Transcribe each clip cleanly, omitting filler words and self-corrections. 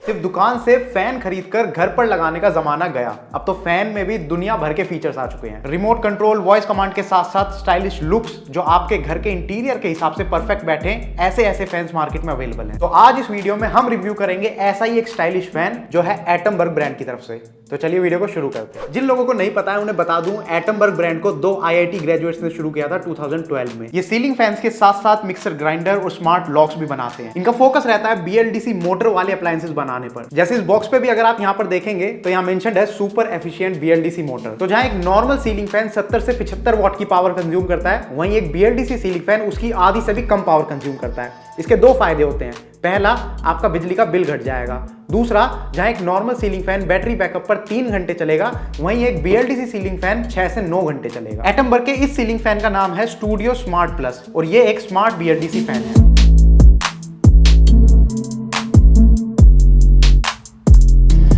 सिर्फ दुकान से फैन खरीदकर घर पर लगाने का जमाना गया। अब तो फैन में भी दुनिया भर के फीचर्स आ चुके हैं। रिमोट कंट्रोल, वॉइस कमांड के साथ साथ स्टाइलिश लुक्स जो आपके घर के इंटीरियर के हिसाब से परफेक्ट बैठे, ऐसे ऐसे फैंस मार्केट में अवेलेबल हैं। तो आज इस वीडियो में हम रिव्यू करेंगे ऐसा ही एक स्टाइलिश फैन जो है एटमबर्ग ब्रांड की तरफ से। तो चलिए वीडियो को शुरू करते हैं। जिन लोगों को नहीं पता है उन्हें बता दूं, एटमबर्ग ब्रांड को 2 IIT ग्रेजुएट्स ने शुरू किया था 2012 में। ये सीलिंग फैंस के साथ साथ मिक्सर ग्राइंडर और स्मार्ट लॉक्स भी बनाते हैं। इनका फोकस रहता है BLDC मोटर वाले अप्लायंसेस बनाने पर। जैसे इस बॉक्स पे भी अगर आप यहाँ पर देखेंगे तो यहाँ मेंशन्ड है सुपर एफिशिएंट BLDC मोटर। तो जहां एक नॉर्मल सीलिंग फैन 70 से 75 वॉट की पावर कंज्यूम करता है, वहीं एक BLDC सीलिंग फैन उसकी आधी से भी कम पावर कंज्यूम करता है। इसके दो फायदे होते हैं। पहला, आपका बिजली का बिल घट जाएगा। दूसरा, जहां एक normal ceiling fan battery backup पर 3 घंटे चलेगा, वहीं एक BLDC सीलिंग फैन 6 से 9 घंटे चलेगा। एटमबर्ग के इस सीलिंग फैन का नाम है स्टूडियो स्मार्ट प्लस और ये एक स्मार्ट BLDC फैन है।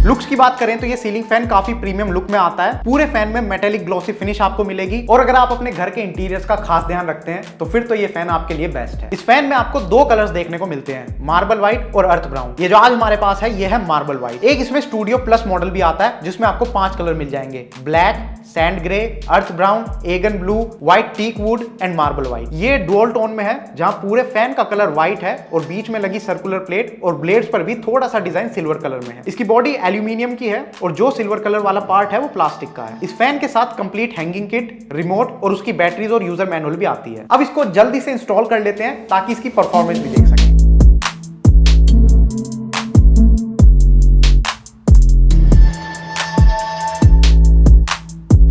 लुक्स की बात करें तो ये सीलिंग फैन काफी प्रीमियम लुक में आता है। पूरे फैन में मेटेलिक ग्लॉसी फिनिश आपको मिलेगी और अगर आप अपने घर के इंटीरियर्स का खास ध्यान रखते हैं तो फिर तो ये फैन आपके लिए बेस्ट है। इस फैन में आपको 2 कलर्स देखने को मिलते हैं, मार्बल व्हाइट और अर्थ ब्राउन। ये जो आज हमारे पास है ये है मार्बल व्हाइट। एक इसमें स्टूडियो प्लस मॉडल भी आता है जिसमें आपको 5 कलर मिल जाएंगे, black, sand grey, earth brown, Aegean blue, white teak wood and marble white. ये डुअल टोन में है जहां पूरे फैन का कलर व्हाइट है और बीच में लगी सर्कुलर प्लेट और ब्लेड्स पर भी थोड़ा सा डिजाइन सिल्वर कलर में है। इसकी बॉडी एल्यूमिनियम की है और जो सिल्वर कलर वाला पार्ट है वो प्लास्टिक का है। इस फैन के साथ कंप्लीट हैंगिंग किट, रिमोट और उसकी बैटरीज और यूजर मैनुअल भी आती है। अब इसको जल्दी से इंस्टॉल कर लेते हैं ताकि इसकी परफॉर्मेंस भी देख सकें।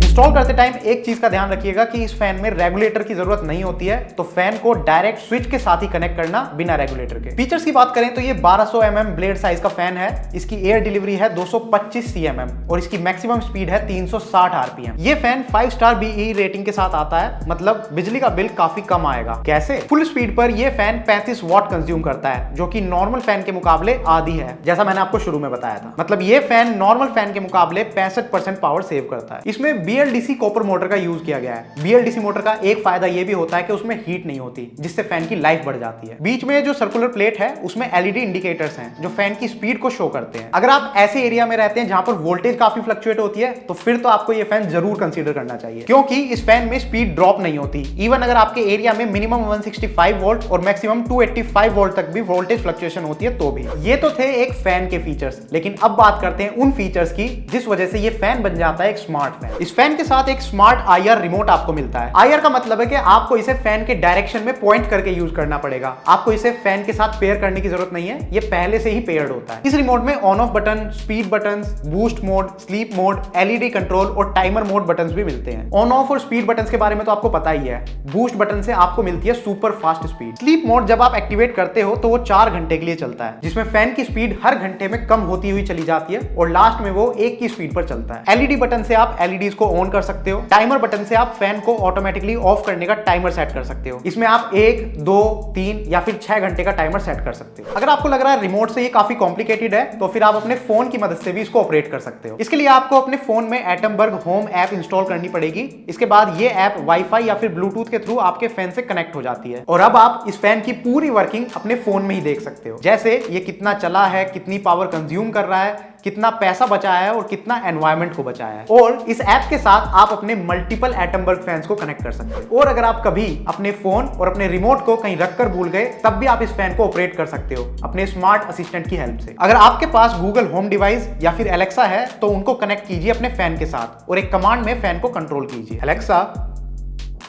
इंस्टॉल करते टाइम एक चीज का ध्यान रखिएगा कि इस फैन में रेगुलेटर की जरूरत नहीं होती है, तो फैन को डायरेक्ट स्विच के साथ ही कनेक्ट करना बिना रेगुलेटर के। फीचर्स की बात करें तो ये 1200 mm ब्लेड साइज का फैन है। इसकी एयर डिलीवरी है 225 cm और इसकी मैक्सिमम स्पीड है 360 RPM। ये फैन 5 स्टार BE रेटिंग के साथ आता है, मतलब बिजली का बिल काफी कम आएगा। कैसे? फुल स्पीड पर ये फैन 35 वॉट कंज्यूम करता है जो कि नॉर्मल फैन के मुकाबले आधी है, जैसा मैंने आपको शुरू में बताया था। मतलब ये फैन नॉर्मल फैन के मुकाबले 65% पावर सेव करता है। इसमें BLDC कॉपर मोटर का यूज किया गया है। BLDC मोटर का एक फायदा यह भी होता है कि उसमें हीट नहीं होती, जिससे फैन की लाइफ बढ़ जाती है। बीच में जो सर्कुलर प्लेट है उसमें LED इंडिकेटर्स हैं जो फैन की स्पीड को शो करते हैं। अगर आप ऐसे एरिया में रहते हैं जहां पर वोल्टेज काफी फ्लक्चुएट होती है तो फिर तो आपको यह फैन जरूर कंसीडर करना चाहिए, क्योंकि इस फैन में स्पीड ड्रॉप नहीं होती। इवन अगर आपके एरिया में मिनिमम 165 वोल्ट और मैक्सिमम 285 वोल्ट तक भी वोल्टेज फ्लक्चुएशन होती है तो भी। ये तो थे एक फैन के फीचर्स, लेकिन अब बात करते हैं उन फीचर्स की जिस वजह से ये फैन बन जाता है एक स्मार्ट फैन। इस फैन के साथ एक स्मार्ट IR रिमोट आपको मिलता है। IR का मतलब है कि आपको इसे फैन के डायरेक्शन में पॉइंट करके यूज करना पड़ेगा। आपको इसे फैन के साथ पेयर करने की जरूरत नहीं है, ये पहले से ही पेयर्ड होता है। इस रिमोट में on off button, speed button, boost mode, sleep mode, LED control और टाइमर मोड बटन भी मिलते हैं। ऑन ऑफ और स्पीड बटन के बारे में तो आपको पता ही है। बूस्ट बटन से आपको मिलती है super fast speed. Sleep mode जब आप एक्टिवेट करते हो तो वो 4 घंटे के लिए चलता है, जिसमें फैन की स्पीड हर घंटे में कम होती हुई चली जाती है और लास्ट में वो 1 की स्पीड पर चलता है। LED बटन से आप LEDs को ऑन कर सकते हो। टाइमर बटन से आप फैन को ऑटोमेटिकली ऑफ करने का टाइमर सेट कर सकते हो। इसमें आप 1, 2, 3 या फिर 6 घंटे का टाइमर सेट कर सकते हो। अगर आपको लग रहा है रिमोट से ये काफी कॉम्प्लिकेटेड है तो फिर आप अपने फोन की मदद से भी इसको ऑपरेट कर सकते हो। इसके लिए आपको अपने फोन में एटमबर्ग होम ऐप इंस्टॉल करनी पड़ेगी। इसके बाद ये ऐप वाईफाई या फिर ब्लूटूथ के थ्रू आपके फैन से कनेक्ट हो जाती है और अब आप इस फैन की पूरी वर्किंग अपने फोन में ही देख सकते हो। जैसे ये कितना चला है, कितनी पावर कंज्यूम कर रहा है, कितना पैसा बचाया है और कितना एनवायरनमेंट को बचाया है। और इस ऐप के साथ आप अपने मल्टीपल एटमबर्ग फैंस को कनेक्ट कर सकते हो। और अगर आप कभी अपने फोन और अपने रिमोट को कहीं रखकर भूल गए तब भी आप इस फैन को ऑपरेट कर सकते हो अपने स्मार्ट असिस्टेंट की हेल्प से। अगर आपके पास गूगल होम डिवाइस या फिर एलेक्सा है तो उनको कनेक्ट कीजिए अपने फैन के साथ और एक कमांड में फैन को कंट्रोल कीजिए। एलेक्सा,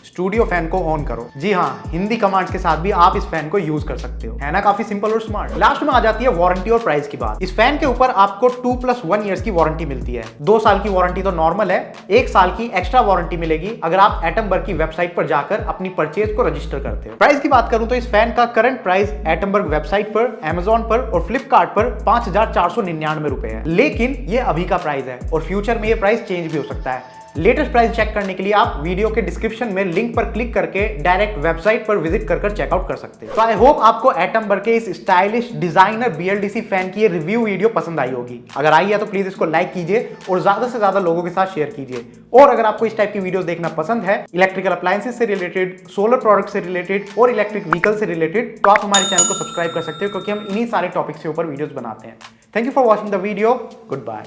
स्टूडियो फैन को ऑन करो। जी हाँ, हिंदी कमांड्स के साथ भी आप इस फैन को यूज कर सकते हो। है ना काफी सिंपल और स्मार्ट। लास्ट में आ जाती है वारंटी और प्राइस की बात। इस फैन के ऊपर आपको 2+1 ईयर्स की वारंटी मिलती है। 2 साल की वारंटी तो नॉर्मल है, 1 साल की एक्स्ट्रा वारंटी मिलेगी अगर आप एटमबर्ग की वेबसाइट पर जाकर अपनी परचेज को रजिस्टर करते हो। प्राइस की बात करूं तो इस फैन का करंट प्राइस एटमबर्ग वेबसाइट पर, अमेजॉन पर और फ्लिपकार्ट पर 5499 रुपए है, लेकिन ये अभी का प्राइस है और फ्यूचर में ये प्राइस चेंज भी हो सकता है। लेटेस्ट प्राइस चेक करने के लिए आप वीडियो के डिस्क्रिप्शन में लिंक पर क्लिक करके डायरेक्ट वेबसाइट पर विजिट कर चेकआउट कर सकते हैं। तो आई होप आपको एटमबर्ग के इस स्टाइलिश डिजाइनर BLDC फैन की ये रिव्यू वीडियो पसंद आई होगी। अगर आई है तो प्लीज इसको लाइक कीजिए और ज्यादा से ज्यादा लोगों के साथ शेयर कीजिए। और अगर आपको इस टाइप की वीडियोस देखना पसंद है, इलेक्ट्रिकल अप्लायंसेस से रिलेटेड, सोलर प्रोडक्ट से रिलेटेड और इलेक्ट्रिक व्हीकल से रिलेटेड, तो आप हमारे चैनल को सब्सक्राइब कर सकते हो, क्योंकि हम इन्हीं सारे टॉपिक के ऊपर वीडियोस बनाते हैं। Thank you for watching the video, good bye.